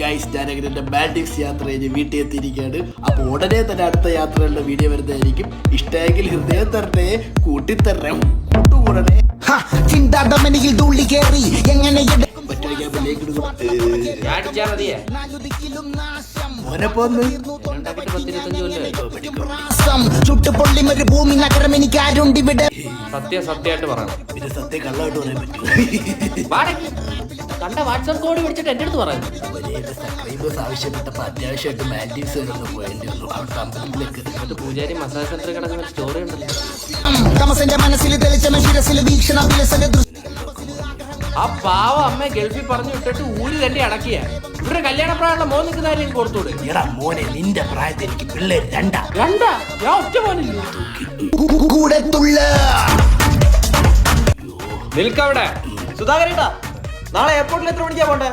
Guys ഞാനങ്ങനെ എൻ്റെ Maldives യാത്ര കഴിഞ്ഞ് വീട്ടിൽ എത്തിയിരിക്കുകയാണ്. അപ്പോൾ ഉടനെ തന്നെ അടുത്ത യാത്രകളുടെ വീഡിയോ വരുന്നതായിരിക്കും. ഇഷ്ടമെങ്കിൽ ഹൃദയം തരണേ, കൂട്ടിത്തരണം, കൂട്ടുകൂടണേ. ഭൂമി നഗരം എനിക്ക് ആരുണ്ട് ഇവിടെ. സത്യമായിട്ട് പറയണം. പിന്നെ സത്യം കള്ളമായിട്ട് പറയാൻ പറ്റും. കണ്ട വാട്സ്ആപ്പ് കോഡ് പിടിച്ചിട്ട് എന്റെ അടുത്ത് പറയുന്നു. സബ്സ്ക്രൈബേഴ്സ് ആവശ്യപ്പെട്ടപ്പോൾ അത്യാവശ്യമായിട്ട് മാൽഡീവ്സ് വരെ ഒന്ന് പോയേണ്ടി വന്നു. അവിടുത്തെ അമ്പലത്തിലേക്ക് എന്നിട്ട് പൂജാരി മസാജ് സെന്ററിൽ കിടക്കുന്ന സ്റ്റോറി ഉണ്ടല്ലോ. ആ പാവ അമ്മ ഗൾഫിൽ പറഞ്ഞു വിട്ടിട്ട് ഊരി തന്നെ അടക്കിയ ഇവരുടെ കല്യാണ പ്രായമുള്ള മോൻ നിൽക്കുന്ന കാര്യം കൊടുത്തൂടെ? എടാ മോനെ, നിന്റെ പ്രായത്തിൽ എനിക്ക് പിള്ളേര് രണ്ടാ. ഞാൻ ഒറ്റ മോനില്ല. നിൽക്കവിടെ സുധാകരേട്ടാ, നാളെ എയർപോർട്ടിൽ എത്ര മണിക്കാ പോണ്ടേ?